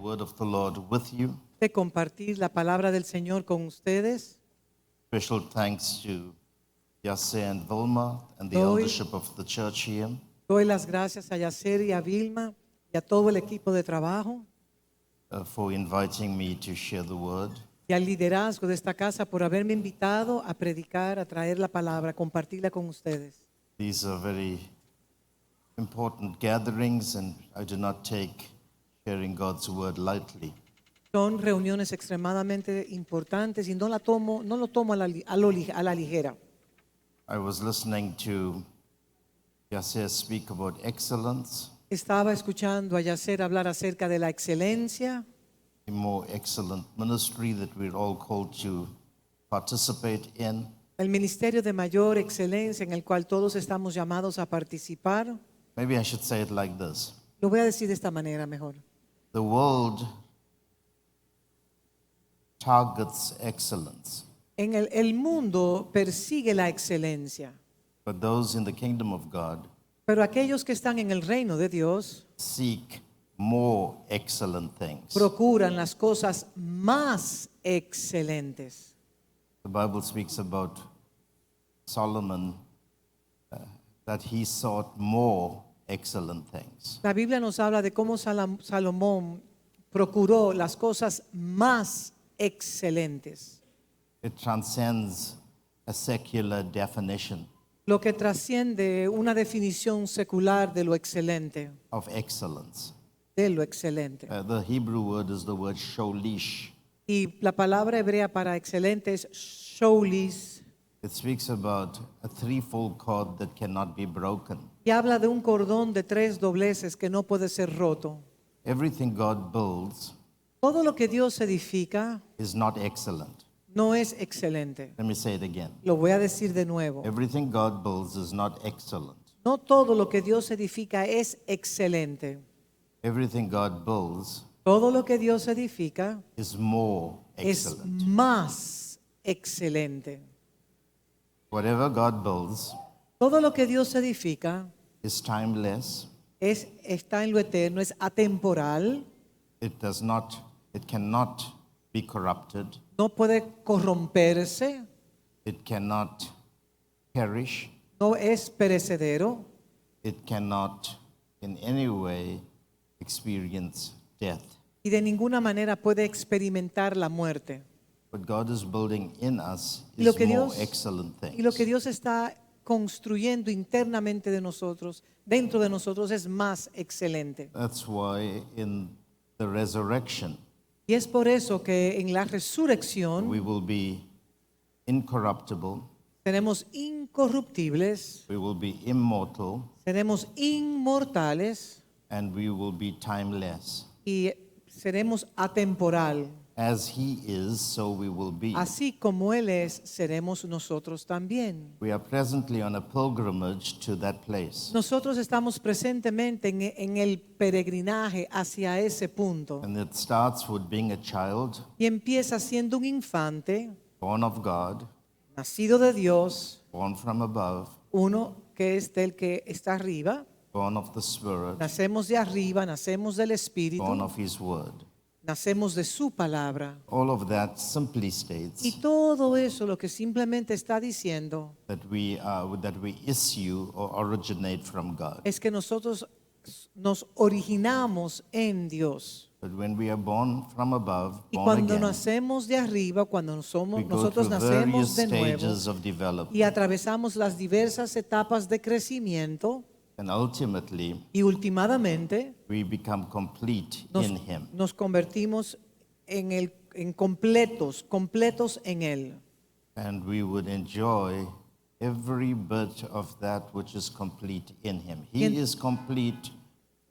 word of the Lord with you. de compartir la palabra del Señor con ustedes. Special thanks to Yasser and Vilma and the Doy- eldership of the church here. Doy las gracias a Yasser y a Vilma y a todo el equipo de trabajo For inviting me to share the word. y al liderazgo de esta casa por haberme invitado a predicar, a traer la palabra, a compartirla con ustedes. These are very important gatherings, and I do not take sharing God's word lightly. Son reuniones extremadamente importantes y no lo tomo a la ligera. I was listening to Yasser speak about excellence, Estaba escuchando a Yasser hablar acerca de la excelencia, a more excellent ministry that we're all called to participate in. el ministerio de mayor excelencia en el cual todos estamos llamados a participar. Maybe I should say it like this. Lo voy a decir de esta manera mejor. The world targets excellence, El mundo persigue la excelencia, but those in the kingdom of God pero aquellos que están en el reino de Dios seek more excellent things. procuran las cosas más excelentes. The Bible speaks about Solomon, that he sought more excellent things. La Biblia nos habla de cómo Salomón procuró las cosas más excelentes, It transcends a secular definition lo que trasciende una definición secular de lo excelente, of excellence. de lo excelente. The Hebrew word is the word sholish. Y la palabra hebrea para excelente es sholis, It speaks about a threefold cord that cannot be broken. y habla de un cordón de 3 dobleces que no puede ser roto. Everything God builds Todo lo que Dios edifica is not excellent. no es excelente. Let me say it again. Lo voy a decir de nuevo. Everything God builds is not excellent. No todo lo que Dios edifica es excelente. Everything God builds Todo lo que Dios edifica is more es excellent. más excelente. Whatever God builds Todo lo que Dios edifica is timeless. está en lo eterno, es atemporal, It cannot be corrupted. no puede corromperse, It cannot perish. no es perecedero, It cannot in any way experience death. y de ninguna manera puede experimentar la muerte. What God is building in us Y lo is que more Dios- excellent Y lo que things. Dios está construyendo internamente de nosotros, dentro de nosotros, es más excelente. That's why in the resurrection Y es por eso que en la resurrección we will be incorruptible, seremos incorruptibles, we will be immortal, seremos inmortales and we will be timeless. y seremos atemporal. As He is, so we will be. Así como Él es, seremos nosotros también. We are presently on a pilgrimage to that place. Nosotros estamos presentemente en el peregrinaje hacia ese punto. And it starts with being a child, Y empieza siendo un infante, born of God, nacido de Dios, born from above, uno que es del que está arriba. born of the Spirit, Nacemos de arriba, nacemos del born Espíritu, of His Word. nacemos de su palabra. All of that simply Y states todo eso lo que simplemente está diciendo that we issue or originate from God. es que nosotros nos originamos en Dios. But when we are born from above, Y born cuando again, nacemos de arriba, cuando we go nosotros through nacemos various de nuevo stages of y development. atravesamos las diversas etapas de crecimiento, And ultimately, y últimamente we become complete in Him. nos convertimos en completos en Él. And we would enjoy every bit of that which is complete in Him. He Bien. is complete.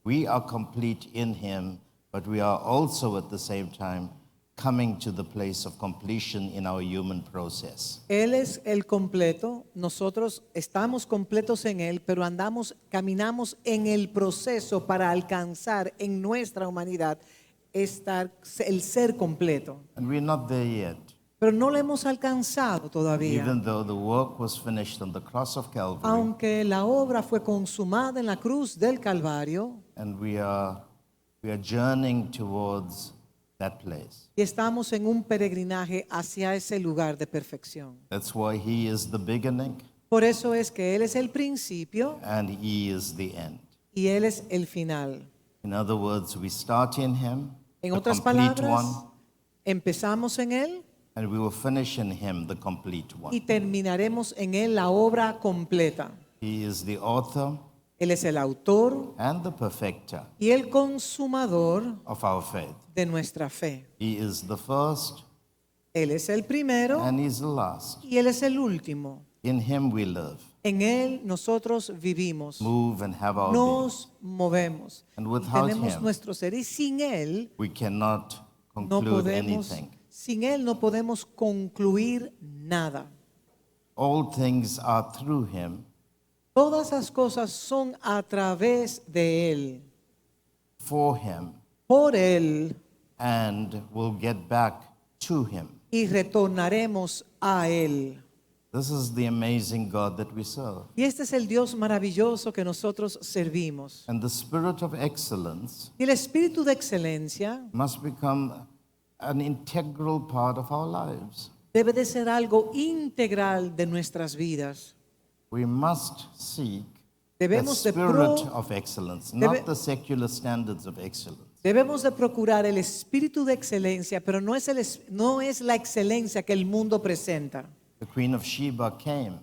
We are complete in Him, but we are also at the same time coming to the place of completion in our human process. Él es el completo, nosotros estamos completos en Él, pero caminamos en el proceso para alcanzar en nuestra humanidad el ser completo. And we're not there yet. Pero no lo hemos alcanzado todavía. Even though the work was finished on the cross of Calvary, Aunque la obra fue consumada en la cruz del Calvario, and we are We are journeying towards that place. Y estamos en un peregrinaje hacia ese lugar de perfección. That's why He is the beginning Por eso es que Él es el principio and He is the end. y Él es el final. In other words, we start in Him, En the otras complete palabras, one, empezamos en Él and we will finish in Him, the complete y one. terminaremos en Él la obra completa. He is the author Él es el autor and the perfecter y el consumador of our faith. de nuestra fe. He is the first Él es el primero and He's the last. y Él es el último. In Him we live, En Él nosotros vivimos, move, and have our being. nos movemos, And y without tenemos Him, nuestro ser. Y sin Él we cannot no conclude podemos, anything. sin Él no podemos concluir nada. All things are through Him, Todas las cosas son a través de Él, for Him, por Él, and will get back to Him. y retornaremos a Él. This is the amazing God that we serve. Y este es el Dios maravilloso que nosotros servimos. And the spirit of excellence Y el espíritu de excelencia must become an integral part of our lives. debe de ser algo integral de nuestras vidas. We must seek that Debemos de, spirit pro- of excellence, debe- not the secular standards of excellence. debemos de procurar el espíritu de excelencia, pero no es la excelencia que el mundo presenta. The Queen of Sheba came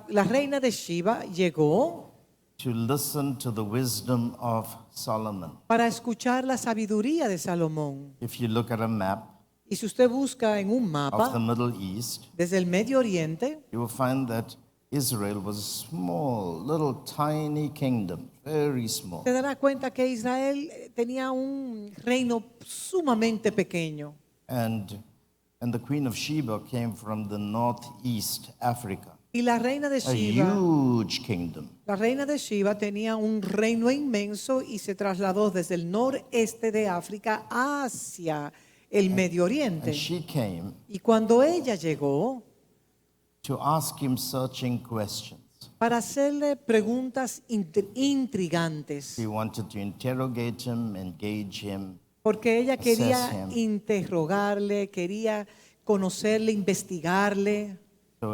La reina de Sheba llegó to listen to the wisdom of Solomon. para escuchar la sabiduría de Salomón. If you look at a map Y si usted busca en un of the mapa Middle East, desde el Medio Oriente, you will find that Israel was a small, little, tiny kingdom, very small. se dará cuenta que Israel tenía un reino sumamente pequeño. And the Queen of Sheba came from the northeast Africa, Y la reina de a Sheba, huge kingdom. la reina de Sheba tenía un reino inmenso y se trasladó desde el noreste de África hacia el Medio And Oriente. she came Y cuando ella llegó to ask him searching questions. para hacerle preguntas intrigantes, She wanted to interrogate him, engage him. porque ella quería Assess him. interrogarle, quería conocerle, investigarle. So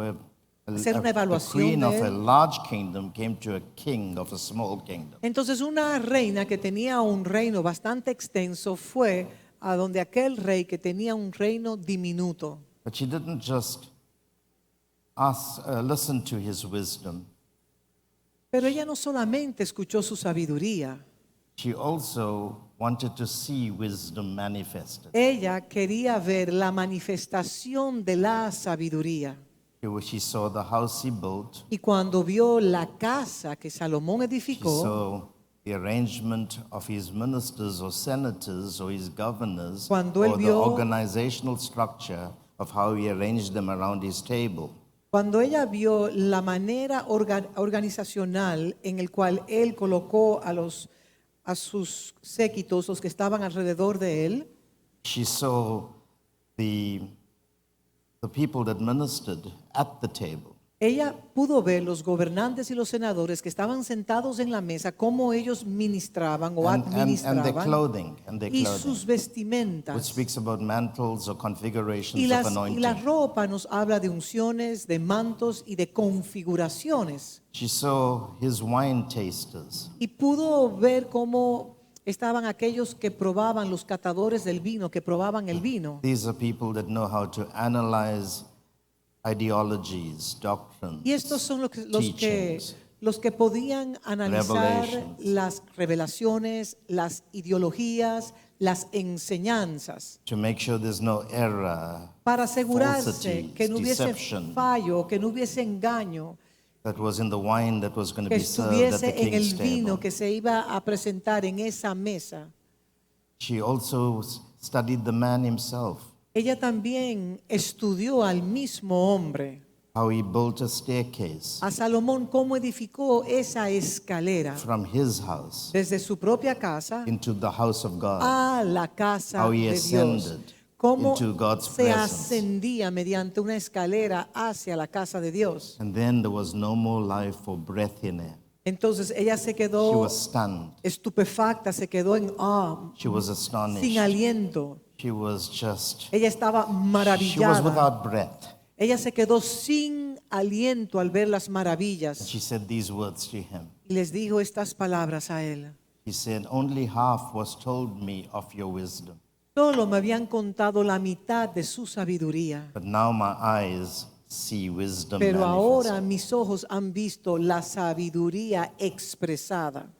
Hacer una a evaluación queen de of a él. large kingdom came to a king of a small kingdom. Entonces una reina que tenía un reino bastante extenso fue a donde aquel rey que tenía un reino diminuto. But she didn't just listen to his wisdom. Pero ella no solamente escuchó su sabiduría, She also wanted to see wisdom manifested. ella quería ver la manifestación de la sabiduría. She saw the house he built. Y cuando vio la casa que Salomón She edificó, saw the arrangement of his ministers or senators or his governors, Cuando él or the vio- organizational structure of how he arranged them around his table. cuando ella vio la manera organizacional en el cual él colocó a sus séquitos, los que estaban alrededor de él, She saw the people that ministered at the table. ella pudo ver los gobernantes y los senadores que estaban sentados en la mesa, cómo ellos ministraban o And their administraban, clothing, y sus which vestimentas. speaks about mantles or configurations Y of la anointing. ropa nos habla de unciones, de mantos y de configuraciones. She saw his wine tasters. Y pudo ver cómo estaban aquellos que probaban, los catadores del vino, que probaban el vino. These are people that know how to analyze ideologies, doctrines, Y estos son teachings. los que podían analizar Revelations. las revelaciones, las ideologías, las enseñanzas, to make sure there's no error, para asegurarse falsities, que no hubiese deception fallo, que no hubiese engaño, that was in the wine that was going to que be served at the estuviese en king's el vino table. que se iba a presentar en esa mesa. She also studied the man himself, Ella también estudió al mismo hombre, how he built a staircase a Salomón, cómo edificó esa escalera from his house desde su propia casa into the house of God, a la casa how he de Dios. ascended Cómo into God's se presence. ascendía mediante una escalera hacia la casa de Dios. And then there was no more life or breath in her. Entonces ella se She quedó was stunned. estupefacta, se quedó en She was sin astonished. aliento. She was just, Ella estaba she was maravillada. without breath. Ella se quedó sin aliento al ver las And maravillas she said these words to him. y les dijo estas palabras a él. He said, only half was told me of your wisdom, Solo me habían contado la mitad de su sabiduría, but now my eyes see wisdom pero ahora manifest. mis ojos han visto la sabiduría expresada.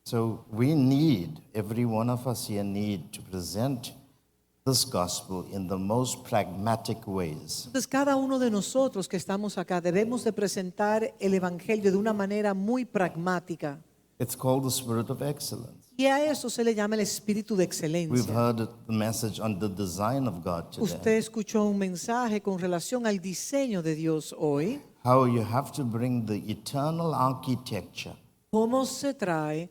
So we need, every one of us here need to present this gospel in the most pragmatic ways. Entonces cada uno de nosotros que estamos acá debemos de presentar el evangelio de una manera muy pragmática. It's called the spirit of excellence. Y a eso se le llama el espíritu de We've excelencia. heard the message on the design of God today. Usted escuchó un mensaje con relación al diseño de Dios hoy. How you have to bring the eternal architecture Cómo se trae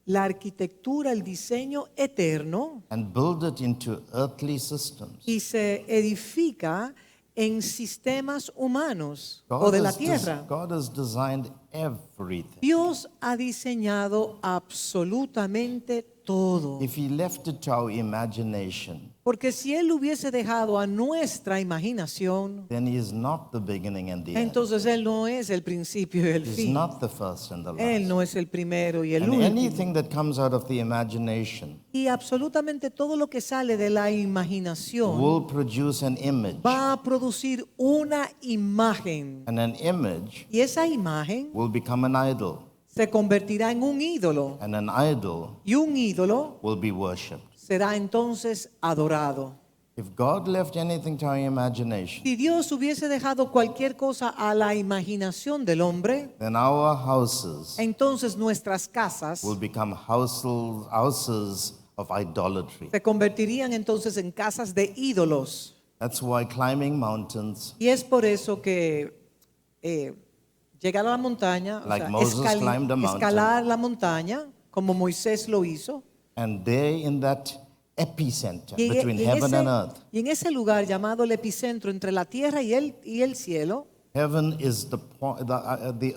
la arquitectura, el diseño eterno and build it into earthly systems. y se edifica en sistemas humanos o de la tierra. God has designed everything. Dios ha diseñado absolutamente todo. If He left it to our imagination, Porque si Él hubiese dejado a nuestra imaginación, then He is not the beginning and the end. entonces Él no es el principio y el He is fin. not the first and the Él last. no es el primero y el And último. anything that comes out of the imagination Y absolutamente todo lo que sale de la imaginación will produce an image. va a producir una imagen. And an image Y esa imagen will become an idol. se convertirá en un ídolo. And an idol Y un ídolo will be worshipped. será entonces adorado. If God left anything to our imagination, Si Dios hubiese dejado cualquier cosa a la imaginación del hombre, then our houses entonces nuestras casas will become houses of idolatry. se convertirían entonces en casas de ídolos. That's why climbing mountains, Y es por eso que llegar a la montaña, o Like sea, Moses climbed the mountain. escalar la montaña, como Moisés lo hizo, and there in that epicenter y between heaven and earth, y en ese lugar llamado el epicentro entre la tierra y el cielo, heaven is the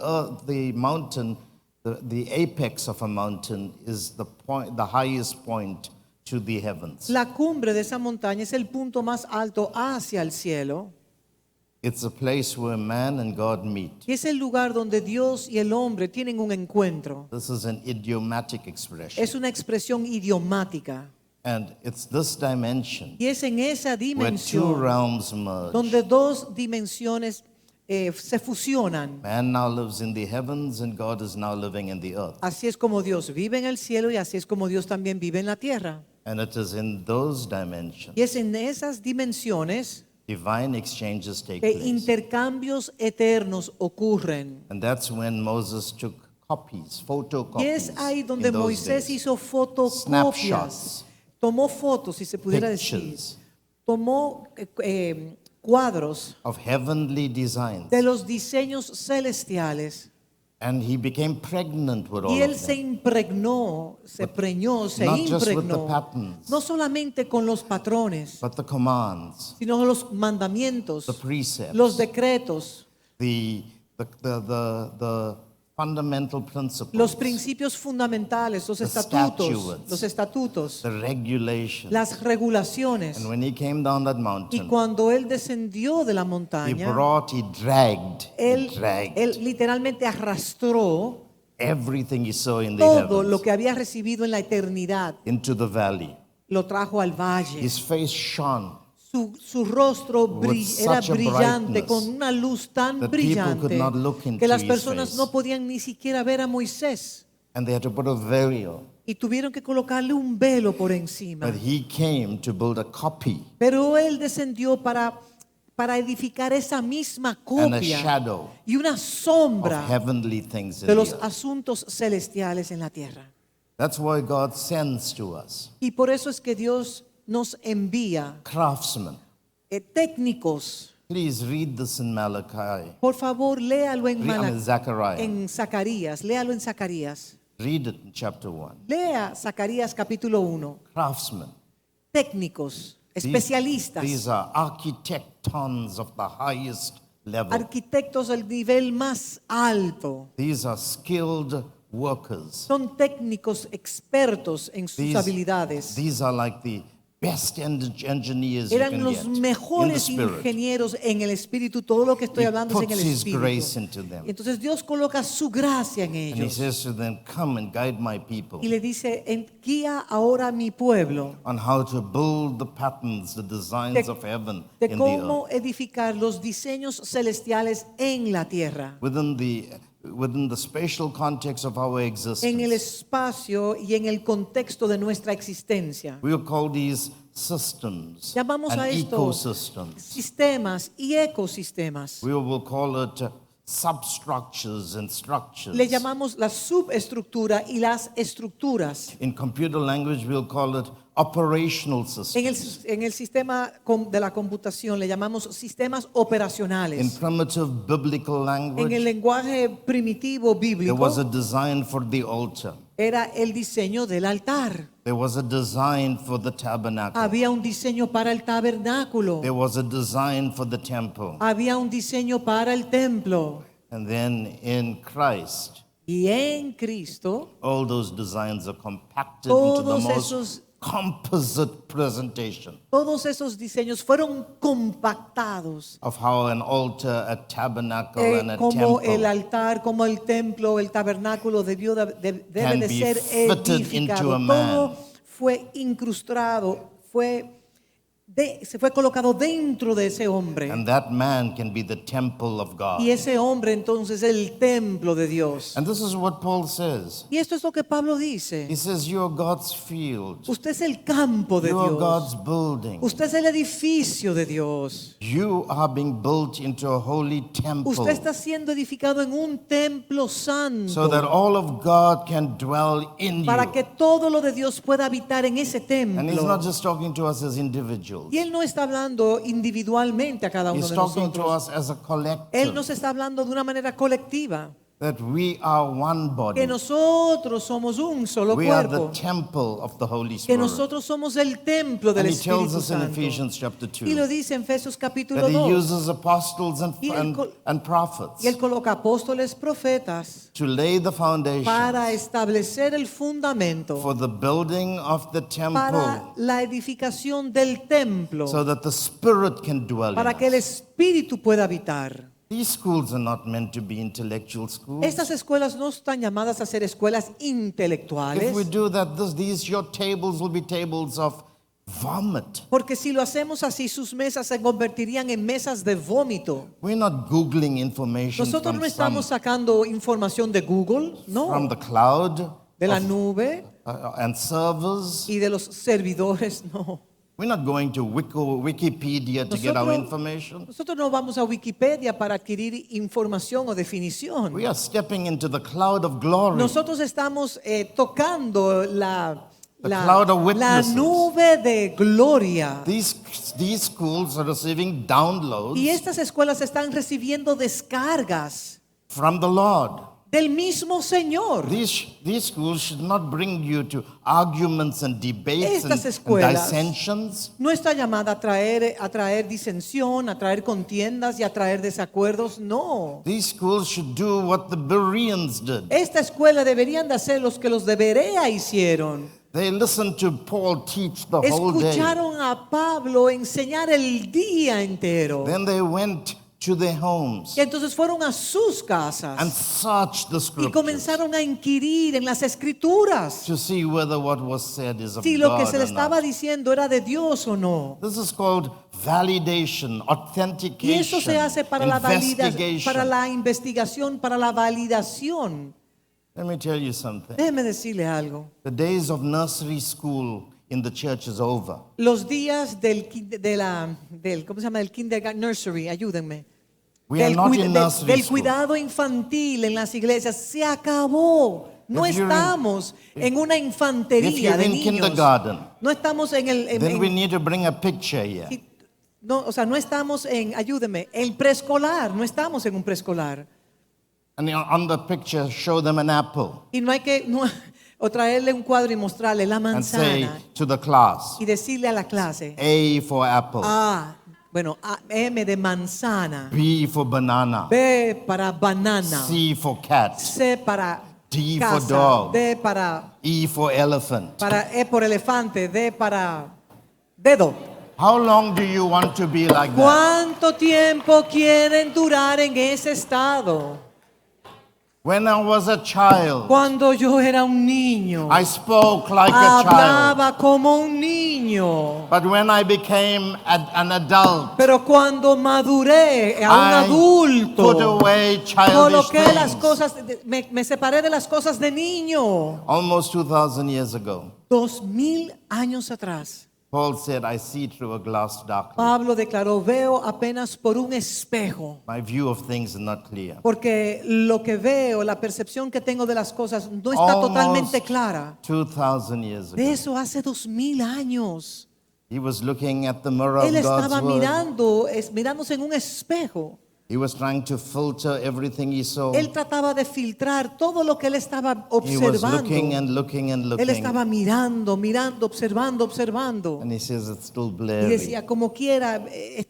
earth, the mountain, the apex of a mountain is the point, the highest point to the heavens. la cumbre de esa montaña es el punto más alto hacia el cielo. It's a place where man and God meet. Y es el lugar donde Dios y el hombre tienen un encuentro. This is an idiomatic expression. Es una expresión idiomática. And it's this dimension Y es en esa where two dimensión realms merge. donde dos dimensiones se fusionan. Man now lives in the heavens and God is now living in the earth. Así es como Dios vive en el cielo y así es como Dios también vive en la tierra. And it is in those dimensions Y es en esas dimensiones divine exchanges take que place. intercambios eternos ocurren. And that's when Moses took copies, Y photocopies. es ahí donde in those Moisés days. hizo fotocopias. Snapshots. Tomó fotos, si se pudiera decir. Pictures Tomó cuadros of heavenly designs. de los diseños celestiales. And he became pregnant with all Y él of se them. impregnó, se preñó, se not just with the impregnó. patterns. No solamente con los patrones, But the commands, sino los mandamientos, the precepts, los decretos, the fundamental principles, los principios fundamentales, los The estatutos, statutes. the regulations. las regulaciones. And when he came down that Y mountain, cuando él descendió de la he montaña, dragged él literalmente arrastró everything he saw in the todo heavens lo que había recibido en la eternidad, into the valley. lo trajo al valle. His face shone Su rostro With era such a brillante, brightness con una luz tan that people could brillante not look into que las his personas face. no podían ni siquiera ver a Moisés and they had to put a veil. y tuvieron que colocarle un velo por encima. But he came to build a copy Pero él descendió para edificar esa misma and a copia shadow y una of sombra heavenly things in de the los earth. asuntos celestiales en la tierra. That's why God sends to us Y por eso es que Dios nos envía craftsmen. técnicos. Please read this in Malachi. Por favor, léalo Zechariah. en Zacarías, léalo en Zacarías. Read it in chapter 1. Lea Zacarías capítulo 1. Craftsmen. Técnicos, These especialistas. are architectons of the highest level. arquitectos del nivel más alto. These are skilled workers. Son técnicos expertos en sus habilidades. These are like the best engineers you Eran can los get in the mejores spirit. ingenieros en el espíritu. Todo lo que estoy He hablando es en el puts His espíritu. grace into them. Y entonces Dios coloca su gracia en And He ellos. says to them, come and guide my people Y le dice, guía ahora a mi pueblo on how to build the patterns, the designs de, of heaven de in the cómo earth. edificar los diseños celestiales en la tierra, Within the spatial context of our en el existence. espacio y en el contexto de nuestra existencia. We will call these systems Llamamos and a esto ecosystems. sistemas y ecosistemas. We will call it substructures and structures. Le llamamos la subestructura y las estructuras. In computer language, we'll call it operational systems. En el sistema de la computación le llamamos sistemas In operacionales. primitive biblical En el language, lenguaje primitivo there bíblico was a design for the altar. era el diseño del altar. There was a design for the tabernacle. Había un diseño para el tabernáculo. There was a design for the temple. Había un diseño para el templo. And then in Christ, Y en Cristo, all those designs are compacted into the todos most esos, composite presentation todos esos diseños fueron compactados. of how an altar, a tabernacle, and a Como el temple altar, como el templo, el tabernáculo debe Can de be ser fitted into edificado. a man. Todo fue incrustado, se fue colocado dentro de ese hombre. and that man can be the temple of God. Y ese hombre entonces es el templo de Dios. And this is what Paul says. Y esto es lo que Pablo He dice. says, you are God's field. Usted es el campo de You are Dios. God's building. Usted es el edificio de Dios. You are being built into a holy temple Usted está siendo edificado en un templo santo so that all of God can dwell in para you. que todo lo de Dios pueda habitar en ese And he's not templo. just talking to us as individuals. Y Él no está hablando individualmente a cada uno He's de talking to nosotros. us as a Él collective. nos está hablando de una manera colectiva, That we are one que body. nosotros somos un solo We are the cuerpo, temple of the Holy que Spirit. nosotros somos el templo del And he tells Espíritu us in Santo. Ephesians chapter Y lo 2 dice en Efesios capítulo that he 2. uses apostles Y él prophets Y Él coloca apóstoles, profetas, to lay the foundation para establecer el fundamento, for the building of the temple para la edificación del templo, so that the Spirit can dwell in para que el us. Espíritu pueda habitar. These schools are not meant to be intellectual schools. Estas escuelas no están llamadas a ser escuelas intelectuales, If we do that, your tables will be tables of vomit. porque si lo hacemos así, sus mesas se convertirían en mesas de vómito. We're not Googling information Nosotros from, no estamos sacando información de Google, from no, the cloud de la nube and servers. y de los servidores, no. We're not going to Wikipedia to get our Nosotros- information. Nosotros no vamos a Wikipedia para adquirir información o definición. We are stepping into the cloud of glory. Nosotros estamos tocando The cloud of la witnesses. nube de gloria. These schools are receiving downloads Y estas escuelas están recibiendo descargas from the Lord. del mismo Señor. These schools should not bring you to arguments and debates Estas and escuelas dissensions. no está llamada a traer disensión, a traer contiendas y a traer desacuerdos. No. These schools should do what the Bereans did. Esta escuela deberían de hacer los que los de Berea hicieron. They listened to Paul teach the whole day. Escucharon a Pablo enseñar el día entero. Then they went to their homes Y entonces fueron a sus and casas searched the y scriptures comenzaron a inquirir en las escrituras to see whether what was said is of si lo que God se le or estaba not. diciendo era de Dios o no. This is called validation, Y eso se hace authentication, para investigation. para la investigación, para la validación. Let me tell you something. Déjeme decirle algo. The days of nursery school in the church is over. Los días del ¿cómo se llama? Del kindergarten, nursery, ayúdenme. We are not in nursery Del school. cuidado infantil en las iglesias se acabó. No If you're in- estamos en una If infantería you're de in niños. kindergarten, No estamos en el then we need to bring a picture here. no, o sea, no estamos en, ayúdeme, el preescolar, no estamos en un preescolar. And on the picture, show them an apple Y no hay que o traerle un cuadro y mostrarle la and say manzana to the class, y decirle a la clase, A for apple, A, Bueno, M de manzana, B for banana, B para banana, C for cat, C para D for casa, dog, D para E for elephant. E por elefante, D para dedo. How long do you want to be like that? ¿Cuánto tiempo quieren durar en ese estado? When I was a child, Cuando yo era un niño, I spoke like a child. hablaba como un niño. But when I became an adult, Pero cuando maduré a un I adulto, put away childish coloqué las things. cosas, me separé de las cosas de niño. Almost 2,000 years ago, 2000 años atrás, Paul said, I see through a glass darkly. Pablo declaró, veo apenas por un espejo, My view of things is not clear. porque lo que veo, la percepción que tengo de las cosas no está totalmente clara. 2,000 years De ago, eso hace 2000 años. he was looking at the mirror of Él estaba God's word. mirándose en un espejo. He was trying to filter everything he saw. Él trataba de filtrar todo lo que él estaba He was observando. looking and looking and Él looking. estaba mirando, observando. And he says, it's still Y blurry. decía, como quiera,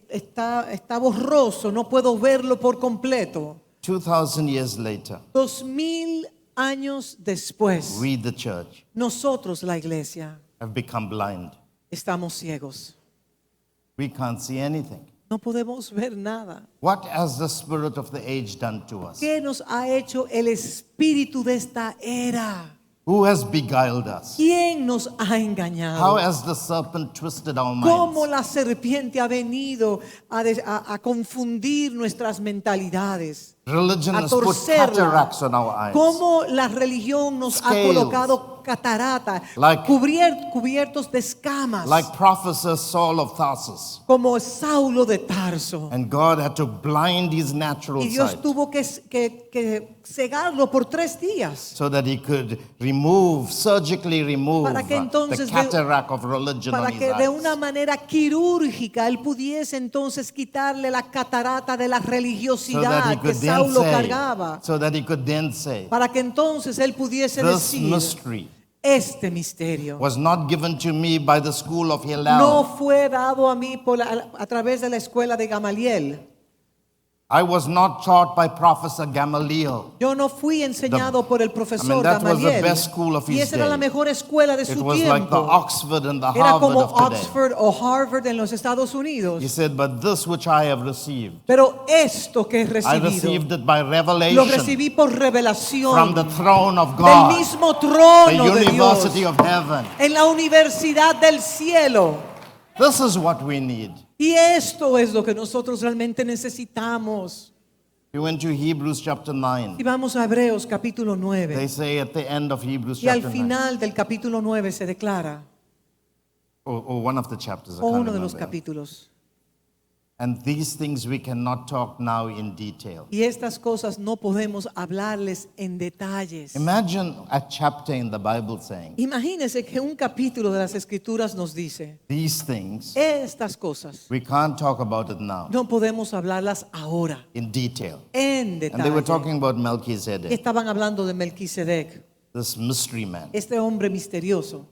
está borroso, no puedo verlo por completo. 2,000 years later, 2000 años después, we, the church, nosotros, la iglesia, have become blind. estamos ciegos. We can't see anything. No podemos ver nada. What has the spirit of the age done to us? ¿Qué nos ha hecho el espíritu de esta era? Who has beguiled us? ¿Quién nos ha How engañado? has the serpent twisted our ¿Cómo minds? la serpiente ha venido a confundir nuestras mentalidades? Religion A has put torcerla. cataracts on our eyes. ¿Cómo la religión nos ha Scales. colocado catarata, Like- cubiertos de escamas, Like Prophet Saul of Tarsus. como Saulo de Tarso? And God had to blind his natural Y Dios sight tuvo que cegarlo por 3 días so that he could surgically remove Para que the entonces cataract of religion on para his que de eyes. una manera quirúrgica él pudiese entonces quitarle la catarata de la So that he religiosidad que could then Saulo say, cargaba, so that he could then say, para que entonces él pudiese this decir, mystery este misterio was not given to me by the school of Hillel. no fue dado a mí a través de la escuela de Gamaliel. I was not taught by Professor Gamaliel. Yo no fui enseñado por el profesor that was the Gamaliel. best school of Y his esa era day. la mejor escuela de It su was like the tiempo. Oxford and the Era Harvard como of today. Oxford o Harvard en los Estados He Unidos. said, but this which I have received, Pero esto que he I recibido, received it by lo revelation recibí por revelación from the throne of del God, mismo the trono de Dios, university of heaven. en la universidad del cielo. This is what we need. Y esto es lo que nosotros realmente necesitamos. You went to Hebrews chapter 9. Y vamos a Hebreos capítulo They 9. say at the end of Hebrews Y al chapter 9, final del capítulo 9 se declara, or one of the chapters, I o can't uno de los remember. capítulos, And these things we cannot talk now in detail. y estas cosas no podemos hablarles en detalles. Imagine a chapter in the Bible saying, Imagínense que un capítulo de las Escrituras nos dice, these things, estas cosas we can't talk about it now no podemos hablarlas ahora in detail. en And they were detalle. talking about Melchizedek, Estaban hablando de Melquisedec, this mystery man, este hombre misterioso,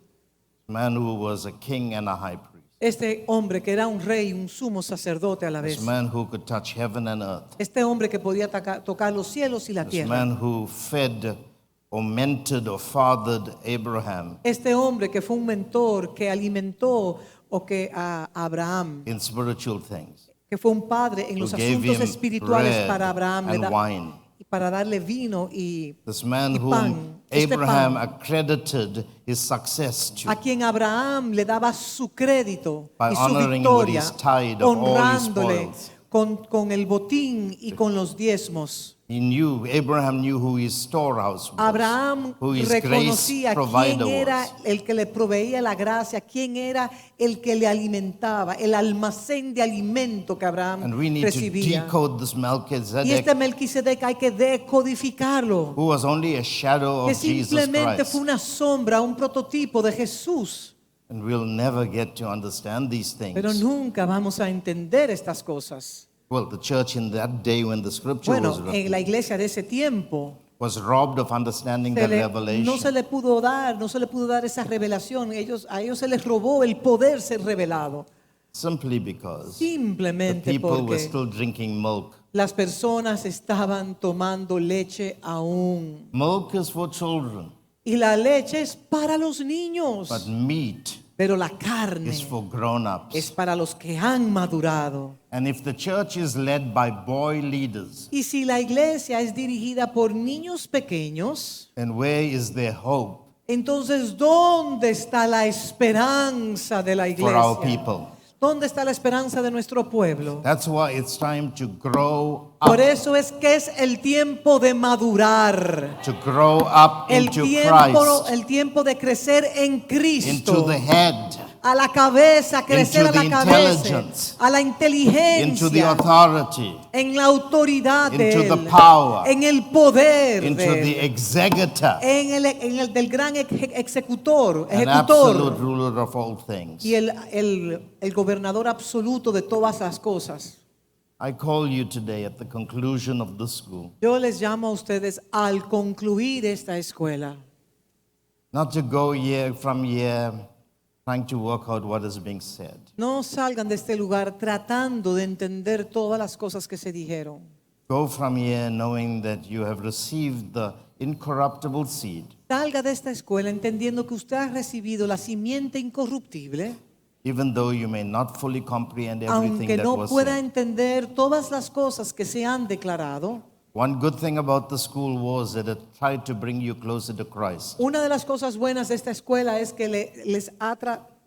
man who was a king and a high priest, este hombre que era un rey, un sumo sacerdote a la this vez, man who could touch heaven and earth, este hombre que podía tocar los cielos y la this tierra, man who fed or mentored or fathered Abraham este hombre que fue un mentor que alimentó o que a Abraham, in spiritual things, que fue un padre en who los gave asuntos him espirituales bread para Abraham and wine. y para darle vino y This man y whom pan, este Abraham pan, accredited his success to a quien Abraham le daba su crédito by y su honoring him with victoria, his tithe of all his honrándole spoils. con el botín y con los diezmos. Abraham knew who his storehouse was, Abraham who his grace reconocía quién provider era was. el que le proveía la gracia, quién era el que le alimentaba, el almacén de alimento que Abraham And we need to recibía. decode this Y Melchizedek, este Melquisedec hay que decodificarlo, who was only a shadow que of Jesus simplemente Christ. fue una sombra, un prototipo de Jesús. And we'll never get to understand these Pero things. nunca vamos a entender estas cosas. Well, the church in that day when the scripture was Bueno, en written la iglesia de ese tiempo was robbed of understanding that no revelation. se le pudo dar esa revelación. A ellos se les robó el poder ser revelado. simply because the Simplemente people were porque still drinking milk. las personas estaban tomando leche aún. Milk is for children, Y la leche es para los but niños, meat pero la carne is for grown-ups. es para los que han madurado. And if the church is led by boy leaders, Y si la iglesia es dirigida por niños pequeños, then where is their hope entonces ¿dónde está la esperanza de la for our iglesia? people? ¿Dónde está la esperanza de nuestro pueblo? That's why it's time to grow up, Por eso es que es el tiempo de madurar. to grow up into Christ, El tiempo de crecer en into Cristo. the head, A la cabeza, crecer into a the la cabeza. intelligence, A la into the inteligencia. authority, En la autoridad de into Él. the power, En el poder into de Él. the executor, En el del gran ejecutor. an absolute ruler of all things. Y el gobernador absoluto de todas las cosas. I call you today at the conclusion of the school, Yo les llamo a ustedes al concluir esta escuela. not to go year from year trying to work out what is being said. No salgan de este lugar tratando de entender todas las cosas que se dijeron. Go from here knowing that you have received the incorruptible seed, Salga de esta escuela entendiendo que usted ha recibido la simiente incorruptible, even though you may not fully comprehend everything aunque that no was pueda said. entender todas las cosas que se han declarado. One good thing about the school was that it tried to bring you closer to Christ. Una de las cosas buenas de esta escuela es que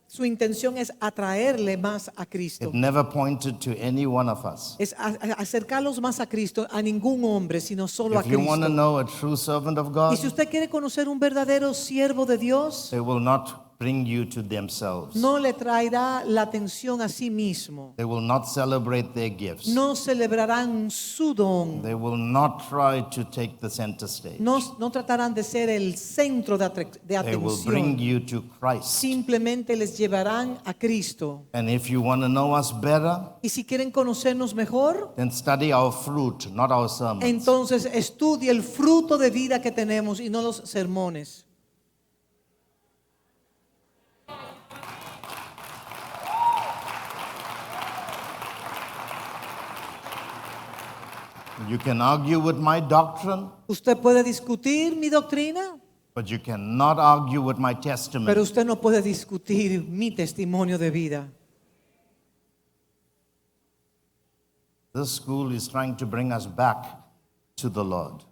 su intención es atraerle más a Cristo. It never pointed to any one of us. Es acercarlos más a Cristo, a ningún hombre, sino solo a If you want to Cristo. know a true servant of God, Y si usted quiere conocer un verdadero siervo de Dios, they will not bring you to themselves. no le traerá la atención a sí mismo. They will not celebrate their gifts. No celebrarán su don. They will not try to take the center stage. No tratarán de ser el centro de They will bring atención. you to Christ. Simplemente les llevarán a Cristo. And if you want to know us better, Y si quieren conocernos mejor, then study our fruit, not our sermons. entonces estudie el fruto de vida que tenemos y no los sermones. You can argue with my doctrine, Usted puede discutir mi doctrina, but you cannot argue with my testimony. pero usted no puede discutir mi testimonio de vida. This school is trying to bring us back to the Lord.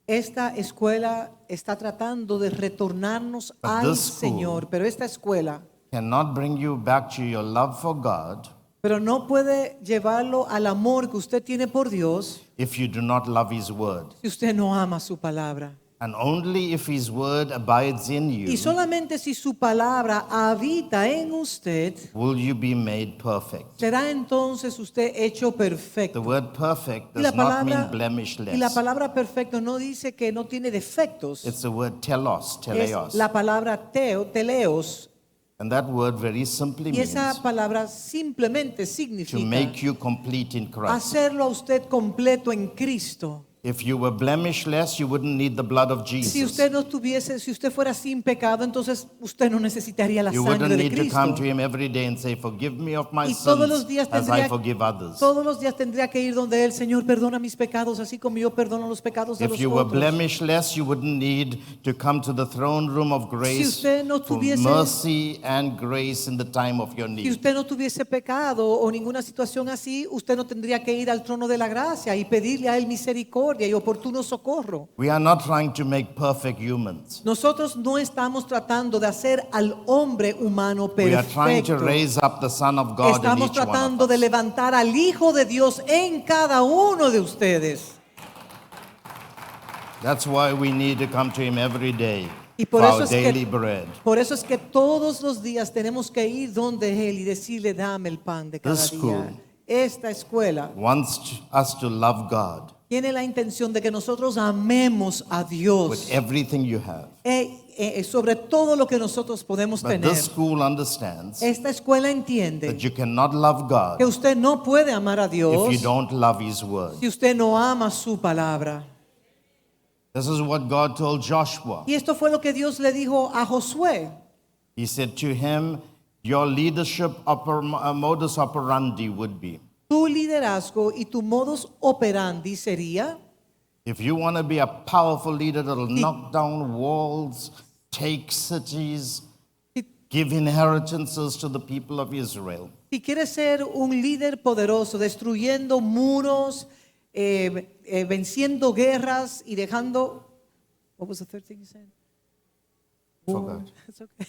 Esta escuela está tratando de retornarnos But al this school- Señor, pero esta escuela Cannot bring you back to your love for God pero no puede llevarlo al amor que usted tiene por Dios if you do not love His word. si usted no ama su palabra. And only if His word abides in you Y solamente si su palabra habita en usted, will you be made perfect. será entonces usted hecho The perfecto. word perfect Y la does not mean palabra, blemishless. y la palabra perfecto no dice que no tiene defectos. It's the word telos, Es teleos. la palabra teleos. And that word very simply Y esa means palabra simplemente to significa make you complete in Christ. hacerlo a usted completo en Cristo. If you were blemishless, you wouldn't need the blood of Si Jesus. si usted fuera sin pecado, entonces usted no necesitaría la You sangre wouldn't de need to come Cristo. to Him every day and say, "Forgive me of my Y todos los sins días as I forgive others." todos los días tendría que ir donde él, Señor, perdona mis pecados, así como yo perdono los pecados de If los you were otros. blemishless, you wouldn't need to come to the throne room of grace usted no for tuviese- mercy and grace in the time of your Si need. usted no tuviese pecado o ninguna situación así, usted no tendría que ir al trono de la gracia y pedirle a él misericordia y oportuno socorro. We are not trying to make perfect humans. Nosotros no estamos tratando de hacer al hombre humano We are trying to perfecto. raise up the Son of God in Estamos each one tratando of de us. levantar al Hijo de Dios en cada uno de ustedes. That's why we need to come to Him every day Y for por eso our es daily que bread. Por eso es que todos los días tenemos que ir donde Él y decirle, dame el pan de cada This día. school Esta escuela Wants us to love God tiene la intención de que nosotros amemos a with Dios everything you have. sobre todo lo que nosotros podemos But tener. this school understands Esta escuela that entiende you cannot love God que usted no puede amar a Dios if you don't love His word. si usted no ama su palabra. This is what God told Joshua. Y esto fue lo que Dios le dijo a Josué. He said to him, your leadership modus operandi would be. Tu liderazgo y tu modus operandi sería, If you want to be a powerful leader that'll knock down walls, take cities, give inheritances to the people of Israel, si quieres ser un líder poderoso, destruyendo muros, venciendo guerras y dejando, what was the third thing you said? Forgot. It's okay.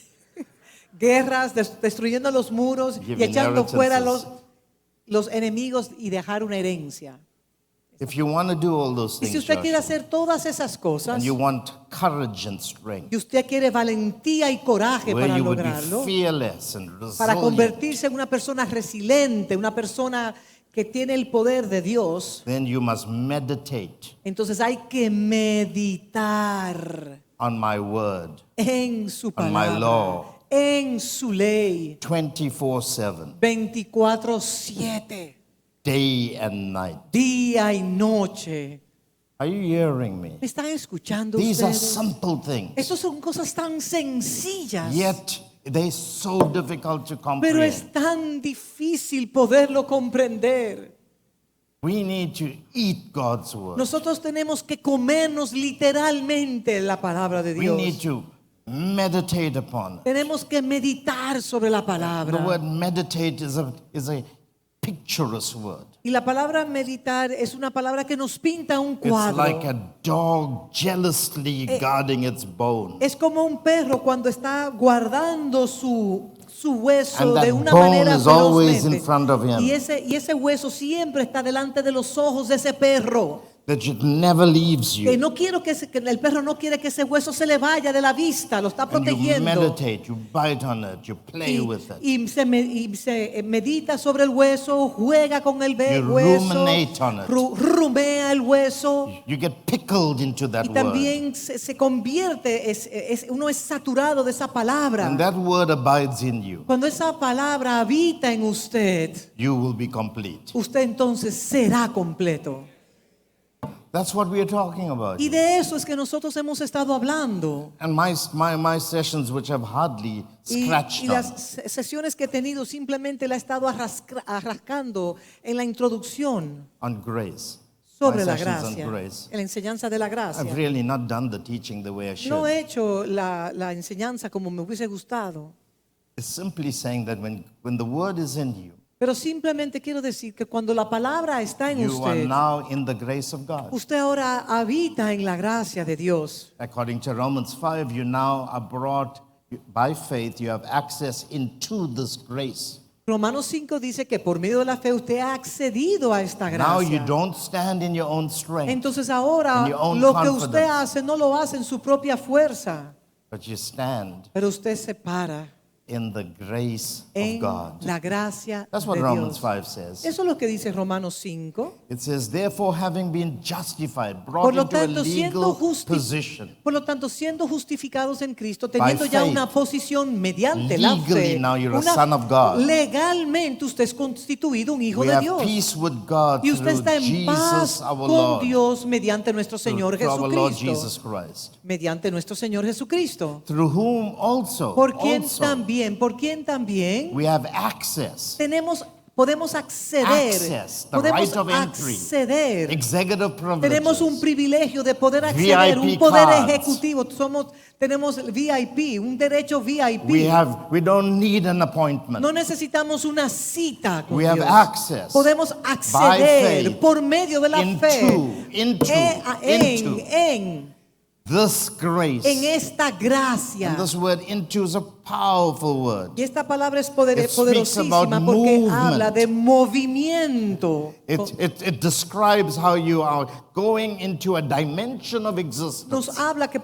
Guerras, destruyendo los muros y Give echando fuera inheritances. los enemigos y dejar una herencia. If you want to do all those Y things, si usted quiere Joshua, hacer todas esas cosas, and you want courage and strength, y usted quiere valentía y coraje where para you would lograrlo, be fearless and para resilient, convertirse en una persona resiliente, una persona que tiene el poder de Dios, then you must meditate entonces hay que meditar on my word en su On my palabra, law. en su ley, 24/7, 24/7, day and night. día y noche. Are you hearing me? ¿Me están escuchando These are ustedes? simple things, Estas son cosas tan sencillas, yet they're so difficult to pero comprehend. es tan difícil poderlo comprender. We need to eat God's word. Nosotros tenemos que comernos literalmente la palabra de We need Dios. to meditate upon it. Tenemos que meditar sobre la The palabra. word meditate is a picturesque word. Y la palabra meditar es una palabra que nos pinta un It's cuadro. like a dog jealously guarding its bone. Es como un perro cuando está guardando su hueso And that de una bone manera is always velozmente. in front of him. Y ese hueso siempre está delante de los ojos de ese perro. That it never leaves Que you. no quiero que el perro no quiere que ese hueso se le vaya de la vista, lo está And you protegiendo. meditate, you bite on it, you play with it. Y se medita sobre el hueso, juega con el You hueso, ruminate on it. rumea el hueso. You get pickled into that Y word. también se convierte, uno es saturado de esa palabra. And that word abides in you. Cuando esa palabra habita en usted, You will be complete. usted entonces será completo. That's what we are talking about. Y de eso es que nosotros hemos estado hablando. And my sessions, which have hardly Y scratched las on, sesiones que he tenido simplemente la he estado arrascando en la introducción on grace. sobre My la sessions on gracia, grace. en la enseñanza de la gracia. I've really not done the teaching the way I should. No he hecho la enseñanza como me hubiese gustado, It's simply saying that when the word is in you, pero simplemente quiero decir que cuando la palabra está en you are usted, now in the grace of God. usted ahora habita en la gracia de Dios. According to Romans 5, you now are brought by faith, you have access into this grace. Romanos 5 dice que por medio de la fe usted ha accedido a esta Now you gracia. don't stand in your own strength, Entonces ahora in your own lo que usted confidence. hace no lo hace en su propia fuerza, but you stand pero usted se para in the grace of en God. la gracia That's what de Romans Dios. 5 says. Eso es lo que dice Romanos 5. It says, therefore, having been justified, Por brought lo into a tanto, legal position. por lo tanto, siendo justificados en Cristo, teniendo ya faith, una posición mediante la legally fe, now you're a son of God. legalmente usted es constituido un hijo We de have Dios. peace with God Y usted through está en paz Jesus our con Lord. Dios mediante nuestro Señor Through our Lord Jesucristo. Jesus Christ. Mediante nuestro Señor Jesucristo. Through whom also, Por quien también we have access. podemos acceder, Access, the podemos right of entry. acceder. Executive Tenemos un privileges. privilegio de poder acceder, VIP un poder cards. ejecutivo. Tenemos VIP, un derecho VIP. We don't need an appointment. No necesitamos una cita con We have Dios. access Podemos by acceder faith por medio de la fe into en this grace. esta gracia. And this word into is a powerful word. Y esta palabra es It speaks poderosísima about porque movement. habla de movimiento. It describes how you are going into a dimension of existence. Nos habla que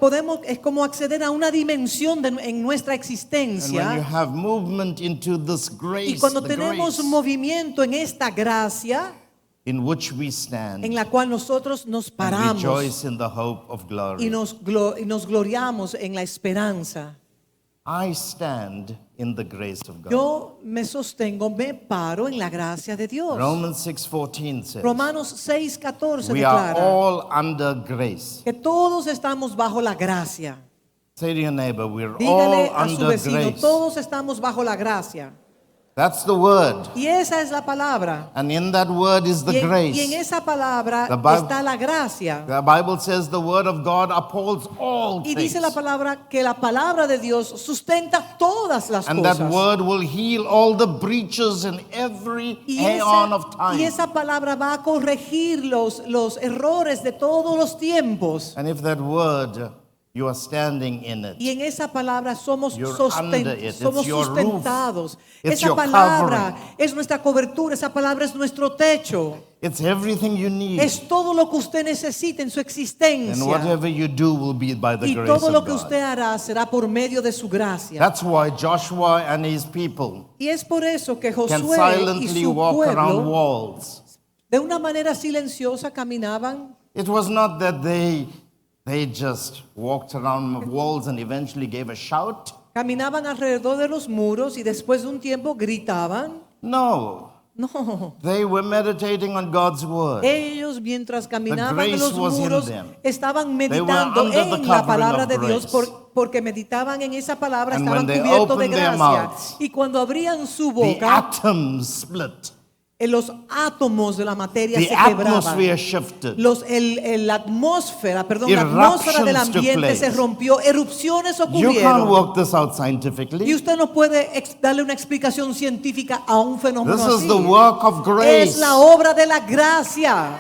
es como acceder a una dimensión en nuestra And when you existencia. have movement into this Y grace, cuando the tenemos grace movimiento en esta gracia, in which we stand en la cual nosotros nos and paramos rejoice in the hope of y glory. nos gloriamos en la esperanza. I stand in the grace of God. Yo me sostengo, me paro en la gracia de Dios. Romans 6:14 says, Romanos 6:14 we are declara all under grace. que todos estamos bajo la gracia. Say to your neighbor, we're all Dígale a su under vecino, grace. todos estamos bajo la gracia. That's the word. Y esa es la palabra. And in that word is the Y en grace. esa palabra The Bible- está la gracia. The Bible says the word of God upholds all Y things. dice la palabra que la palabra de Dios sustenta todas las And that cosas. word will heal all the breaches in every aeon of Y time. esa palabra va a corregir los errores de todos los tiempos. And if that word, you are standing in it. Y en esa palabra somos, You're under it. It's somos your sustentados. roof. It's Esa your palabra covering. es nuestra cobertura, esa palabra es nuestro techo. It's everything you need. Es todo lo que usted necesita en su And existencia. whatever you do will be by the Y grace todo of lo que God. usted hará será por medio de su gracia. That's why Joshua and his people Y es por eso que can Josué y silently su walk around pueblo walls. de una manera silenciosa caminaban. It was not that they just walked around walls and eventually gave a shout. Caminaban alrededor de los muros y después de un tiempo gritaban. No, No, they were meditating on God's word. ellos mientras caminaban en grace los was in muros them. estaban They were meditando under the en la covering palabra of de Dios grace. porque meditaban en esa palabra, And estaban when they cubiertos de opened their gracia. mouths, Y cuando abrían su The boca, atoms split. los átomos de la materia The se quebraban. atmosphere shifted. La atmósfera del Eruptions took ambiente se place. rompió, erupciones You can't ocurrieron. work this out Y scientifically. usted no puede darle una explicación científica a un fenómeno This is así. the work of grace. Es la obra de la gracia.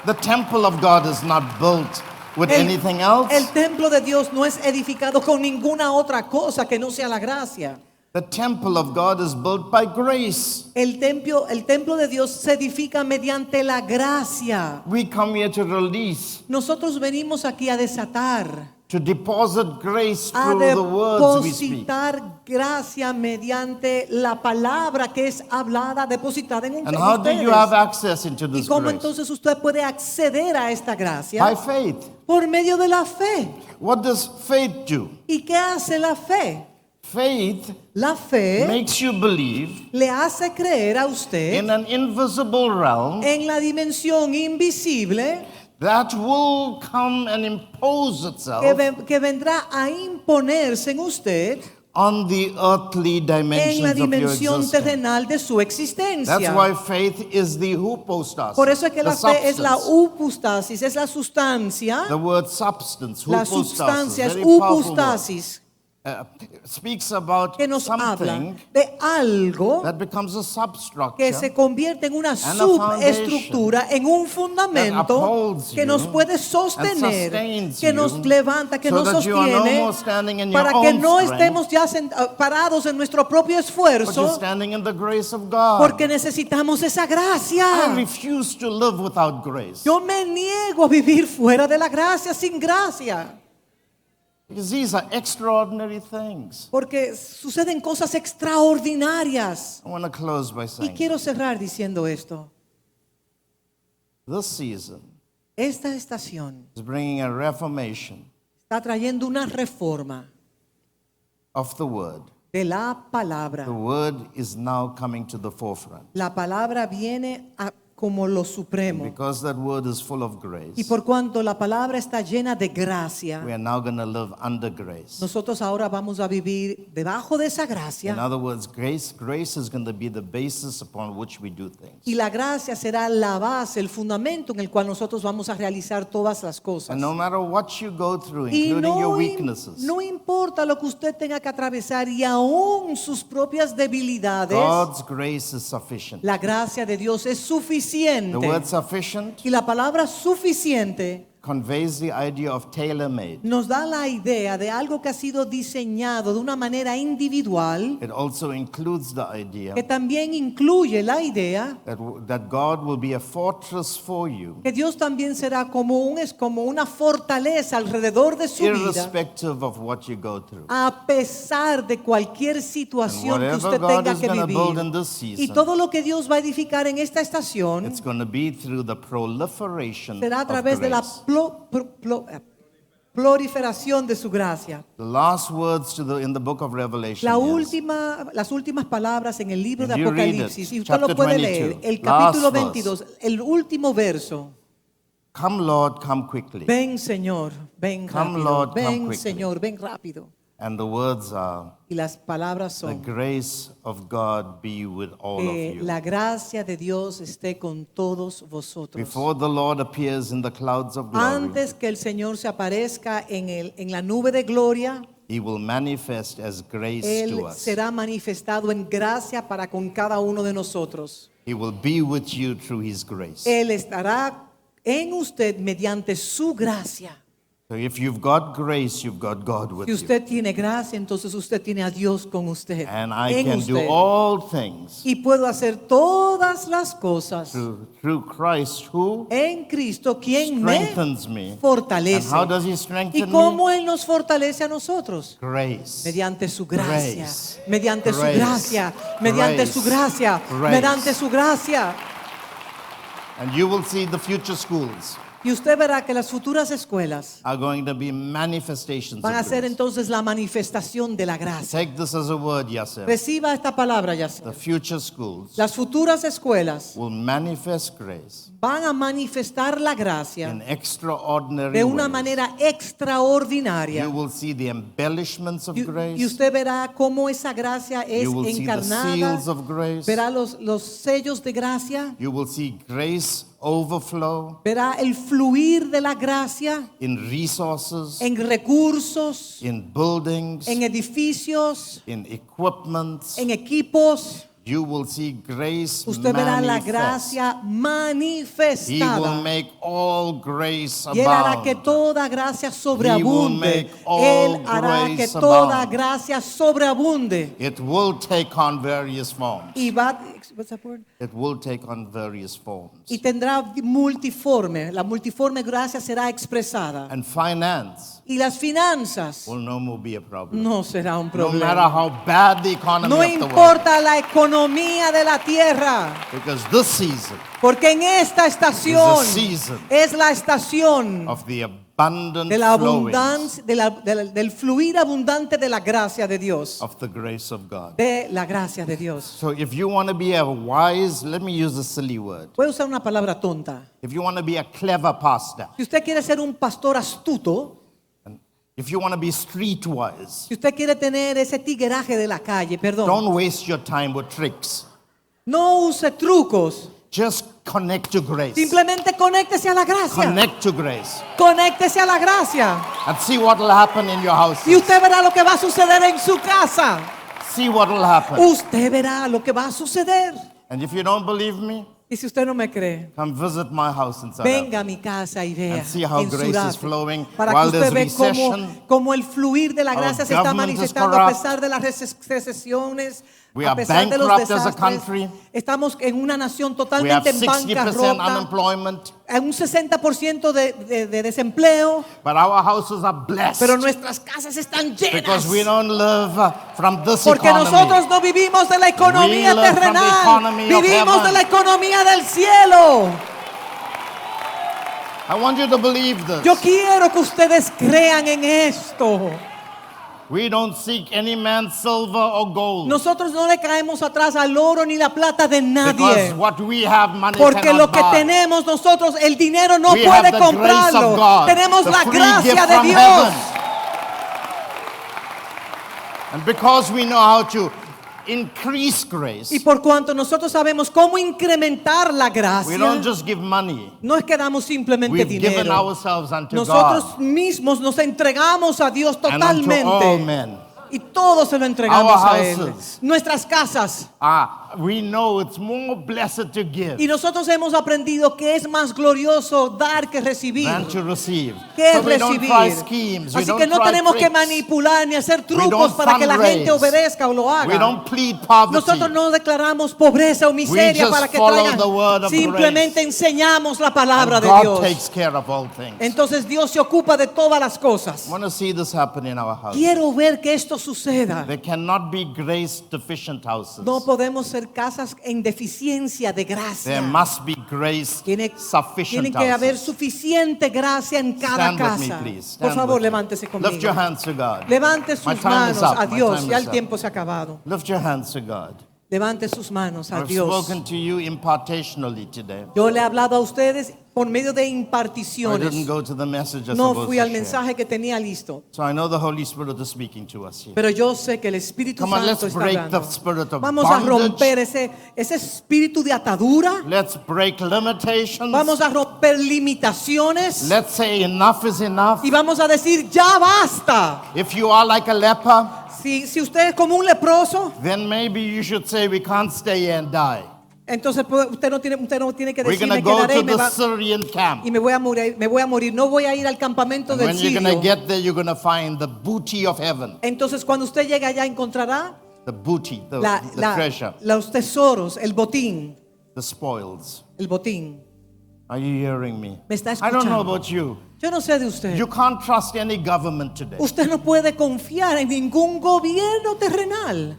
The temple of God is not built with anything else. El templo de Dios no es edificado con ninguna otra cosa que no sea la gracia. The temple of God is built by grace. El templo de Dios se edifica mediante la gracia. We come here to release, Nosotros venimos aquí a desatar, to deposit grace a through the words we speak. depositar gracia mediante la palabra que es hablada, depositada en And how do you have access into ¿Y this cómo grace? entonces usted puede acceder a esta gracia? By faith. Por medio de la fe. What does faith do? ¿Y qué hace la fe? Faith La fe makes you believe le hace creer a usted in an invisible realm en la dimensión invisible that will come and impose itself que vendrá a imponerse en usted on the earthly en la dimensions of your dimensión existence. terrenal de su existencia. That's why faith is the hypostasis. Por eso es que the la fe es la substance. upustasis, es la sustancia. The word substance, La hypostasis, sustancia es very powerful word. upustasis, Speaks about que nos habla something de algo that becomes a que substructure se convierte en una a subestructura, en un fundamento upholds que you nos puede and sostener, sustains que nos you levanta, que so nos that you are no sostiene, more standing in your para que own no strength, estemos ya parados en nuestro propio but you're esfuerzo, standing in the grace of God. porque necesitamos esa gracia. I refuse to live without grace. Yo me niego a vivir fuera de la gracia, sin gracia. Because these are extraordinary things. Porque suceden cosas extraordinarias. I want to close by Y saying quiero cerrar diciendo esto. this season Esta estación is bringing a reformation está trayendo una reforma of the word. de la palabra. The word is now coming to the forefront. La palabra viene como lo supremo. Because that word is full of Y grace, por cuanto la palabra está llena de gracia, we are now going to live under grace. nosotros ahora vamos a vivir debajo de esa In gracia. other words, grace is going to be the basis upon which we do things. Y la gracia será la base, el fundamento en el cual nosotros vamos a realizar todas las cosas. And no matter what you go through, Y including your no, weaknesses, no importa lo que usted tenga que atravesar y aún sus propias debilidades, God's grace is sufficient. la gracia de Dios es The suficiente. word sufficient Y la palabra suficiente conveys the idea of tailor-made. nos da la idea de algo que ha sido diseñado de una manera individual, It also includes the idea que también incluye la idea that God will be a fortress for you, que Dios también será como una fortaleza alrededor de su vida, irrespective of what you go through. a pesar de cualquier situación que And usted whatever God tenga is que gonna build in vivir. this Y season, todo lo que Dios va a edificar en esta estación it's going to be through the proliferation será a of través de la grace. proliferación de su gracia. The last words in the book of Revelation is, Las últimas palabras en el libro de Can you read it? Apocalipsis, y usted lo Chapter puede 22, leer, el last capítulo verse. 22, el último verso. Come, Lord, come quickly. Ven, Señor, ven Come, rápido. Lord, come Ven, quickly. Señor, ven rápido. And the words are, Y las palabras the son: grace of God be with all of que you. la gracia de Dios esté con todos vosotros. Before the Lord appears in the clouds of glory, Antes que el Señor se aparezca en la nube de gloria, he will manifest as grace Él to us. será manifestado en gracia para con cada uno de nosotros. He will be with you through his grace. Él estará en usted mediante su gracia. So if you've got grace, you've got God with Si you. usted tiene gracia, entonces usted tiene a Dios con usted. And I en can do usted. all things Y puedo hacer todas las cosas through Christ who en Cristo, quien me strengthens me. And fortalece. how does he ¿Y strengthen me? cómo Él nos fortalece a nosotros? Grace. Mediante su gracia, Grace. mediante su Grace. gracia, mediante Grace. su gracia, Grace. mediante su gracia. And you will see the future schools Y usted verá que las futuras escuelas are going to be manifestations van a of ser grace. entonces la manifestación de la gracia. Take this as a word, Yasser. Reciba esta palabra, ya. The future schools Las futuras escuelas will manifest grace van a manifestar la in gracia extraordinary de una ways. manera extraordinaria. You will see the embellishments of Y grace. usted verá cómo esa gracia es You will see the encarnada. seals of grace. Verá los sellos de gracia. You will see grace overflow Verá el fluir de la gracia in resources, en recursos, in buildings, en edificios, in equipments. en equipos. You will see grace Usted verá la manifest. gracia He will manifestada. make all grace Y Él hará que abound. toda gracia He will sobreabunde. make all Él hará que grace toda abound. gracia sobreabunde. It will take on various forms. Y va, what's that word? It will take on various forms. Y tendrá multiforme. La multiforme gracia será expresada. And finance Y las finanzas will no more be a problem. no será un No matter problema. how bad the economy No of the world. importa la economía de la tierra. Because this season Porque en esta estación Is a season es la estación of the abundant de la flowings abundancia, del fluir abundante de la gracia de Dios. of the grace of God. De la gracia de Dios. So if you want to be a wise, let me use a silly word. Voy a usar una palabra tonta. If you want to be a clever pastor, Si usted quiere ser un pastor astuto, and if you want to be streetwise, si usted quiere tener ese tigueraje de la calle, perdón, don't waste your time with tricks. no use trucos. Just connect to grace. Simplemente conéctese a la gracia. Connect to grace. Conéctese a la gracia. And see what will happen in your house. Y usted verá lo que va a suceder en su casa. See what will happen. Usted verá lo que va a suceder. And if you don't believe me, Y si usted no me cree, come visit my house in South venga Africa. a mi casa y vea And see how en grace is Sudáfrica, flowing para que while usted there's ve recession. cómo el fluir de la Our gracia se está government is manifestando a corrupt. pesar de las recesiones, We a are pesar de los bankrupt as a desastres. country. Estamos en una nación We have totalmente en 60% bancarrota, unemployment, en un 60% de desempleo, but our houses are blessed pero nuestras casas están llenas. because we don't live from this Porque economy. nosotros no vivimos de la economía We live from the terrenal, economy of vivimos heaven. de la economía del cielo. I want you to believe this. Yo quiero que ustedes crean en esto. We don't seek any man's silver or gold. Nosotros no le caemos atrás al oro ni la plata de Because nadie. what we have, money Porque cannot lo que buy. tenemos nosotros, el dinero no We have puede the grace comprarlo. of God, Tenemos the la free gracia gift de from Dios. heaven. And because we know how to increase grace, Y por cuanto nosotros sabemos cómo incrementar la we gracia, don't just give money. no es que damos simplemente We've given dinero. ourselves unto Nosotros God mismos nos entregamos a Dios and unto all totalmente. men. Y todo se lo entregamos Our a Él. houses. Nuestras casas. We know it's more blessed to give Y nosotros hemos aprendido que es más glorioso dar que recibir. than to receive. ¿Qué So es we don't recibir? try schemes. We Así don't que no try tenemos que tricks. manipular ni hacer We trucos don't para que la gente fundraise. obedezca o lo haga. We don't plead poverty. Nosotros no declaramos pobreza o miseria just para que follow traigan. the word of Simplemente enseñamos la palabra And de God Dios. takes care of all things. Entonces Dios se ocupa de todas las cosas. I want to see this happen in our house. Quiero ver que esto suceda. There cannot be grace deficient houses. No podemos ser casas en deficiencia de gracia. There must be grace Tiene sufficient que haber houses. suficiente gracia en cada Stand with me, casa. please. Por Stand favor, with me. levántese conmigo. Lift your hands to God. Levante My sus time is manos up. a My Dios. time Ya is el up. tiempo se ha acabado. Lift your hands to God. Levante sus manos a I've Dios. spoken to you impartationally today. Yo le he hablado a ustedes por medio de I didn't imparticiones. go to the message I No supposed fui to al share. mensaje que tenía listo. So I know the Holy Spirit is speaking to us here. Pero yo sé que el Espíritu Come on, Santo let's está break hablando. the spirit of Vamos a bondage. romper ese espíritu de atadura. Let's break limitations. Vamos a romper limitaciones. Let's say enough is enough. Y vamos a decir, ya basta. If you are like a leper, Si usted es como un leproso, then maybe you should say we can't stay here and die. entonces pues, usted no tiene que We're decir, going to me go quedaré to y me, the va- Syrian camp. y me voy a morir. No voy a ir al campamento And del when you're going to Sirio. get there, you're going to find the booty of heaven. Entonces cuando usted llegue allá encontrará The booty, the treasure, los tesoros, el botín, the spoils. el botín. Are you hearing me? Me está I don't know escuchando. about you. Yo no sé de usted. You can't trust any government today. Usted no puede confiar en ningún gobierno terrenal.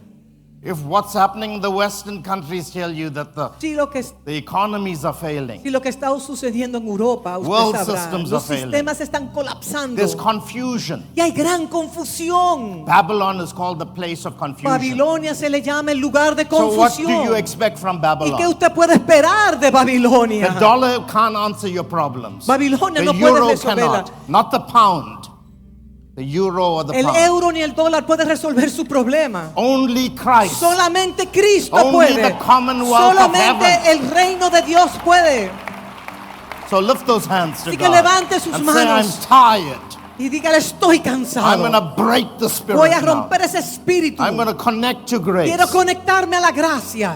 If what's happening in the Western countries tell you that Si lo que, the economies are failing, si lo que está sucediendo en Europa, usted World sabrá, systems los are failing. sistemas están colapsando there's confusion. y hay gran confusión. Babylon is called the place of confusion. Babilonia se le llama el lugar de So what do you confusión. expect from ¿Y qué Babylon? usted puede esperar de The Babilonia? dollar can't answer your problems. Babilonia The no puede euro resolverla. cannot. Not the pound. The euro or the El pound. euro ni el dólar puede resolver su problema. Only Christ. Solamente Cristo Only puede. the commonwealth of Solamente heaven. el reino de Dios puede. So lift those hands to Así que God levante sus and say, I'm manos. tired. Y dígale, estoy I'm cansado. going to break the spirit Voy a now. romper ese espíritu. I'm going to connect to grace. Quiero conectarme a la gracia.